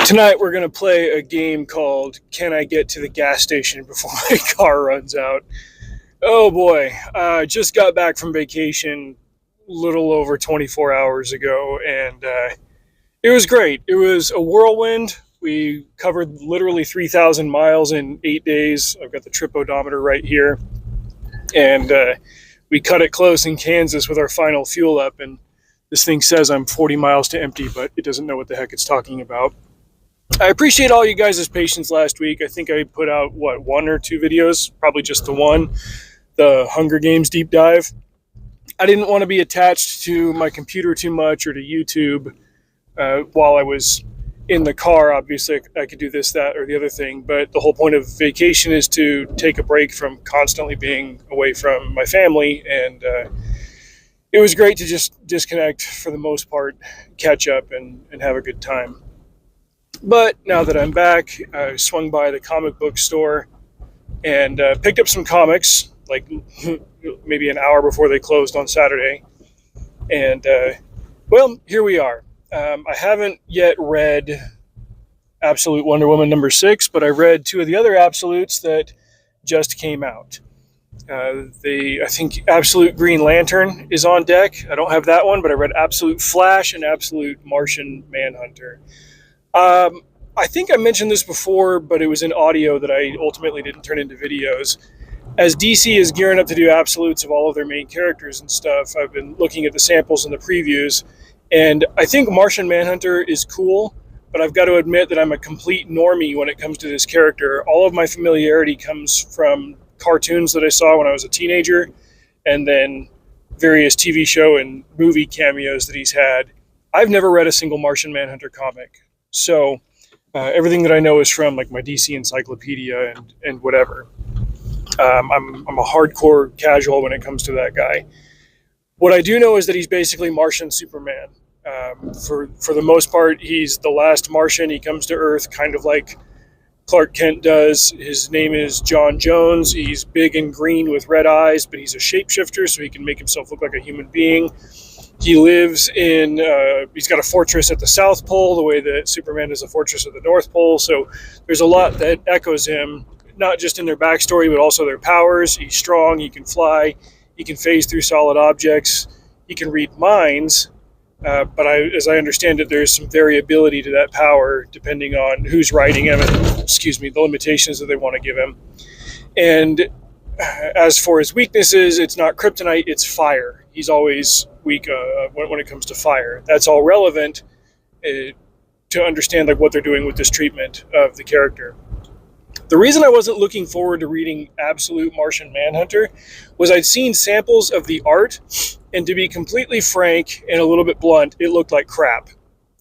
Tonight we're going to play a game called Can I Get to the Gas Station Before My Car Runs Out? Oh boy, just got back from vacation a little over 24 hours ago, and it was great. It was a whirlwind. We covered literally 3,000 miles in 8 days. I've got the trip odometer right here. And we cut it close in Kansas with our final fuel up, and this thing says I'm 40 miles to empty, but it doesn't know what the heck it's talking about. I appreciate all you guys' patience last week. I think I put out, one or two videos? Probably just the one, the Hunger Games deep dive. I didn't want to be attached to my computer too much or to YouTube while I was in the car. Obviously, I could do this, that, or the other thing, but the whole point of vacation is to take a break from constantly being away from my family, and it was great to just disconnect for the most part, catch up, and have a good time. But now that I'm back, I swung by the comic book store and picked up some comics, like maybe an hour before they closed on Saturday. And, here we are. I haven't yet read Absolute Wonder Woman #6, but I read two of the other Absolutes that just came out. I think Absolute Green Lantern is on deck. I don't have that one, but I read Absolute Flash and Absolute Martian Manhunter. I think I mentioned this before, but it was in audio that I ultimately didn't turn into videos. As DC is gearing up to do absolutes of all of their main characters and stuff, I've been looking at the samples and the previews, and I think Martian Manhunter is cool, but I've got to admit that I'm a complete normie when it comes to this character. All of my familiarity comes from cartoons that I saw when I was a teenager, and then various TV show and movie cameos that he's had. I've never read a single Martian Manhunter comic. So everything that I know is from like my DC encyclopedia and whatever. I'm a hardcore casual when it comes to that guy. What I do know is that he's basically Martian Superman. For the most part, he's the last Martian. He comes to Earth kind of like Clark Kent does. His name is John Jones. He's big and green with red eyes, but he's a shapeshifter, so he can make himself look like a human being. He lives in, he's got a fortress at the South Pole, the way that Superman is a fortress at the North Pole. So there's a lot that echoes him, not just in their backstory, but also their powers. He's strong, he can fly, he can phase through solid objects, he can read minds. But as I understand it, there's some variability to that power depending on who's writing him and, the limitations that they want to give him. And as for his weaknesses, it's not kryptonite, it's fire. He's always weak when it comes to fire. That's all relevant to understand like what they're doing with this treatment of the character. The reason I wasn't looking forward to reading Absolute Martian Manhunter was I'd seen samples of the art, and to be completely frank and a little bit blunt, it looked like crap.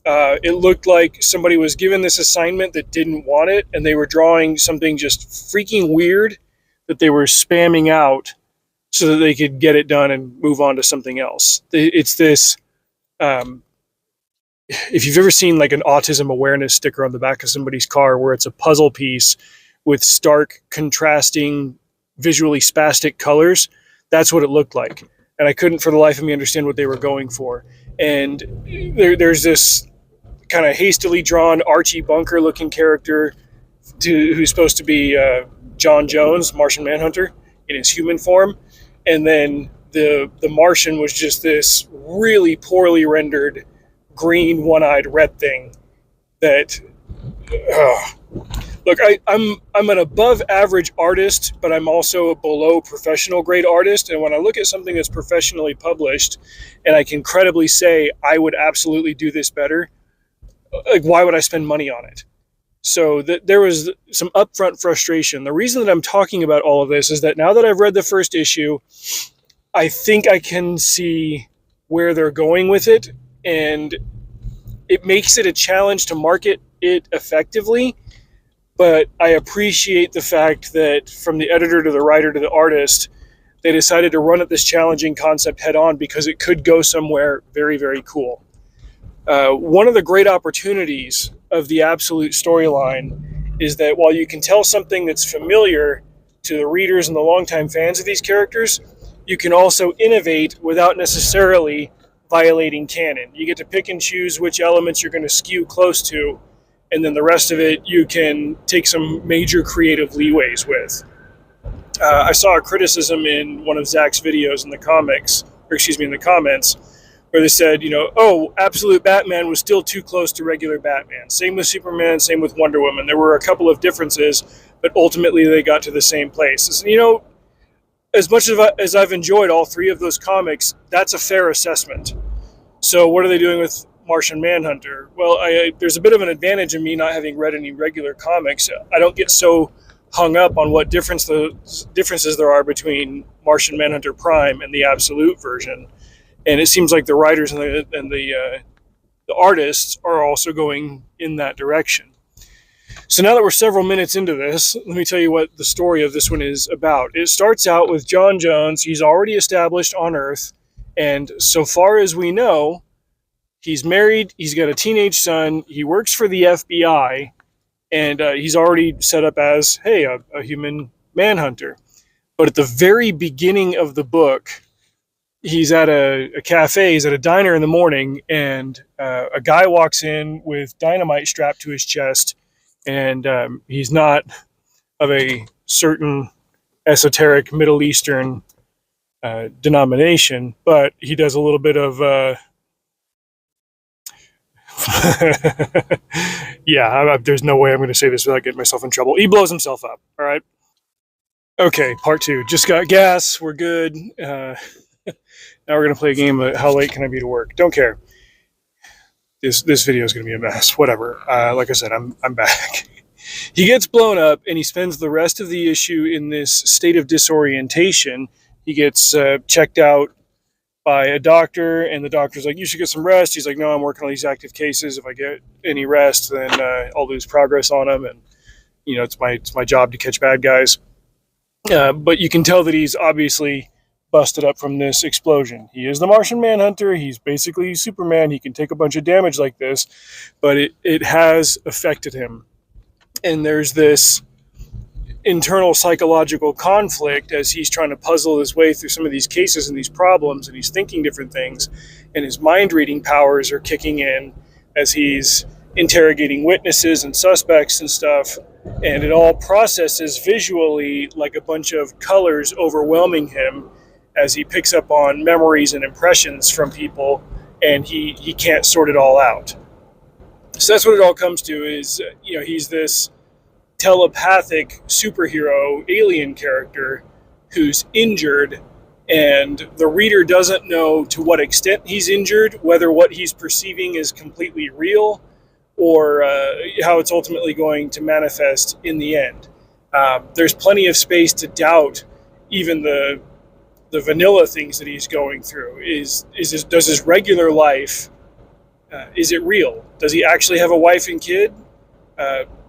It looked like somebody was given this assignment that didn't want it, and they were drawing something just freaking weird that they were spamming out so that they could get it done and move on to something else. It's this, if you've ever seen like an autism awareness sticker on the back of somebody's car where it's a puzzle piece with stark, contrasting, visually spastic colors, that's what it looked like. And I couldn't for the life of me understand what they were going for. And there's this kind of hastily drawn Archie Bunker looking character who's supposed to be John Jones, Martian Manhunter, in his human form. And then the Martian was just this really poorly rendered green one-eyed red thing that look, I'm an above average artist, but I'm also a below professional grade artist. And when I look at something that's professionally published and I can credibly say I would absolutely do this better, like why would I spend money on it? So there was some upfront frustration. The reason that I'm talking about all of this is that now that I've read the first issue, I think I can see where they're going with it, and it makes it a challenge to market it effectively. But I appreciate the fact that from the editor to the writer to the artist, they decided to run at this challenging concept head on because it could go somewhere very, very cool. One of the great opportunities of the Absolute storyline is that while you can tell something that's familiar to the readers and the longtime fans of these characters, you can also innovate without necessarily violating canon. You get to pick and choose which elements you're going to skew close to and then the rest of it you can take some major creative leeways with. I saw a criticism in one of Zach's videos in the in the comments, where they said, oh, Absolute Batman was still too close to regular Batman. Same with Superman, same with Wonder Woman. There were a couple of differences, but ultimately they got to the same place. And, as much as I've enjoyed all three of those comics, that's a fair assessment. So what are they doing with Martian Manhunter? Well, there's a bit of an advantage in me not having read any regular comics. I don't get so hung up on what differences there are between Martian Manhunter Prime and the Absolute version. And it seems like the writers and the artists are also going in that direction. So now that we're several minutes into this, let me tell you what the story of this one is about. It starts out with John Jones. He's already established on Earth, and so far as we know, he's married, he's got a teenage son, he works for the FBI, and he's already set up as, hey, a human manhunter. But at the very beginning of the book, he's at a cafe, he's at a diner in the morning, and a guy walks in with dynamite strapped to his chest, and he's not of a certain esoteric Middle Eastern denomination, but he does a little bit of yeah, there's no way I'm going to say this without getting myself in trouble. He blows himself up. All right. Okay, part two. Just got gas. We're good. Now we're going to play a game of how late can I be to work. Don't care. This video is going to be a mess. Whatever. Like I said, I'm back. He gets blown up, and he spends the rest of the issue in this state of disorientation. He gets checked out by a doctor, and the doctor's like, you should get some rest. He's like, no, I'm working on these active cases. If I get any rest, then I'll lose progress on them, and it's my job to catch bad guys. But you can tell that he's obviously busted up from this explosion. He is the Martian Manhunter. He's basically Superman. He can take a bunch of damage like this, but it has affected him. And there's this internal psychological conflict as he's trying to puzzle his way through some of these cases and these problems, and he's thinking different things, and his mind reading powers are kicking in as he's interrogating witnesses and suspects and stuff, and it all processes visually like a bunch of colors overwhelming him as he picks up on memories and impressions from people, and he can't sort it all out. So that's what it all comes to, is he's this telepathic superhero alien character who's injured, and the reader doesn't know to what extent he's injured, whether what he's perceiving is completely real, or how it's ultimately going to manifest in the end. There's plenty of space to doubt even the vanilla things that he's going through. Does his regular life, is it real? Does he actually have a wife and kid?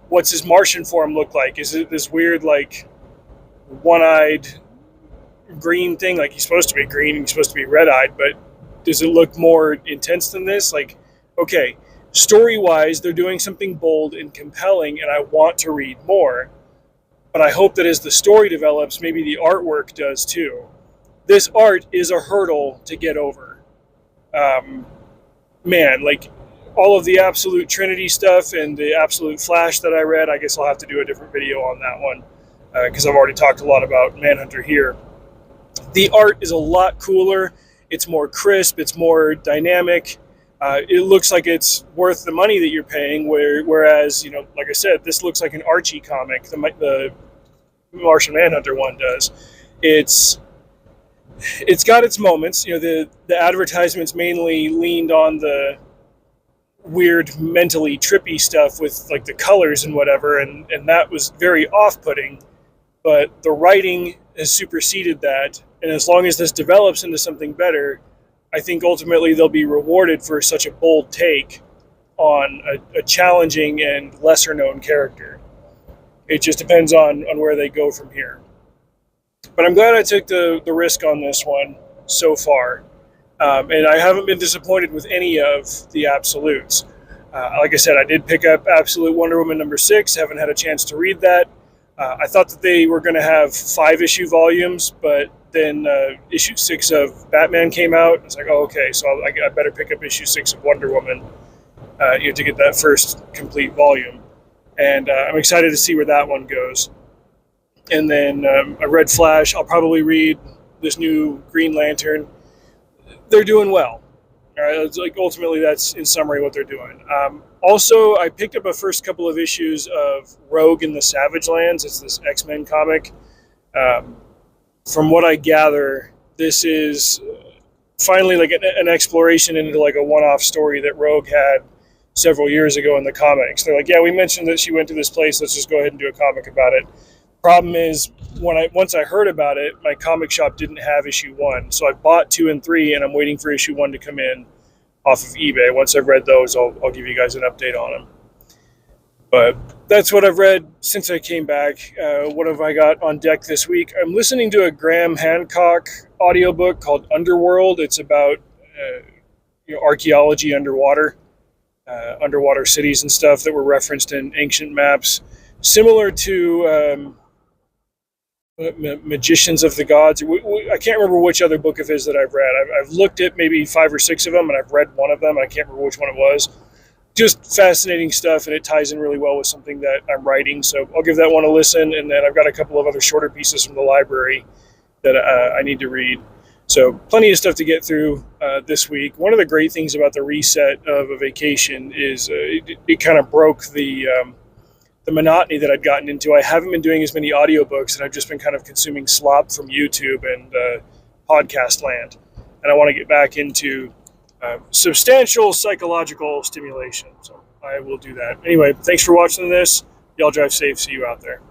What's his Martian form look like? Is it this weird, like, one-eyed green thing? Like, he's supposed to be green and he's supposed to be red-eyed, but does it look more intense than this? Like, okay, story-wise, they're doing something bold and compelling, and I want to read more. But I hope that as the story develops, maybe the artwork does too. This art is a hurdle to get over. Like, all of the Absolute Trinity stuff and the Absolute Flash that I read, I guess I'll have to do a different video on that one, because I've already talked a lot about Manhunter here. The art is a lot cooler. It's more crisp. It's more dynamic. It looks like it's worth the money that you're paying, whereas, like I said, this looks like an Archie comic. The Martian Manhunter one does. It's got its moments. The advertisements mainly leaned on the weird, mentally trippy stuff with, like, the colors and whatever, and that was very off-putting. But the writing has superseded that, and as long as this develops into something better, I think ultimately they'll be rewarded for such a bold take on a challenging and lesser-known character. It just depends on where they go from here. But I'm glad I took the risk on this one so far. And I haven't been disappointed with any of the Absolutes. Like I said, I did pick up Absolute Wonder Woman number 6. Haven't had a chance to read that. I thought that they were going to have 5-issue volumes, but then issue 6 of Batman came out. It's like, oh, okay, so I better pick up issue 6 of Wonder Woman. to get that first complete volume. And I'm excited to see where that one goes. And then I read Flash. I'll probably read this new Green Lantern. They're doing well. It's like ultimately, that's in summary what they're doing. Also, I picked up a first couple of issues of Rogue in the Savage Lands. It's this X-Men comic. From what I gather, this is finally like an exploration into like a one-off story that Rogue had several years ago in the comics. They're like, yeah, we mentioned that she went to this place. Let's just go ahead and do a comic about it. Problem is, once I heard about it, my comic shop didn't have issue 1, so I bought 2 and 3, and I'm waiting for issue 1 to come in off of eBay. Once I've read those, I'll give you guys an update on them. But that's what I've read since I came back. What have I got on deck this week? I'm listening to a Graham Hancock audiobook called Underworld. It's about archaeology underwater, underwater cities and stuff that were referenced in ancient maps. Similar to Magicians of the Gods. I can't remember which other book of his that I've read. I've looked at maybe 5 or 6 of them, and I've read one of them. I can't remember which one it was. Just fascinating stuff, and it ties in really well with something that I'm writing. So I'll give that one a listen, and then I've got a couple of other shorter pieces from the library that I need to read. So plenty of stuff to get through this week. One of the great things about the reset of a vacation is it kind of broke the monotony that I'd gotten into. I haven't been doing as many audiobooks, and I've just been kind of consuming slop from YouTube and podcast land. And I want to get back into substantial psychological stimulation. So I will do that. Anyway, thanks for watching this. Y'all drive safe. See you out there.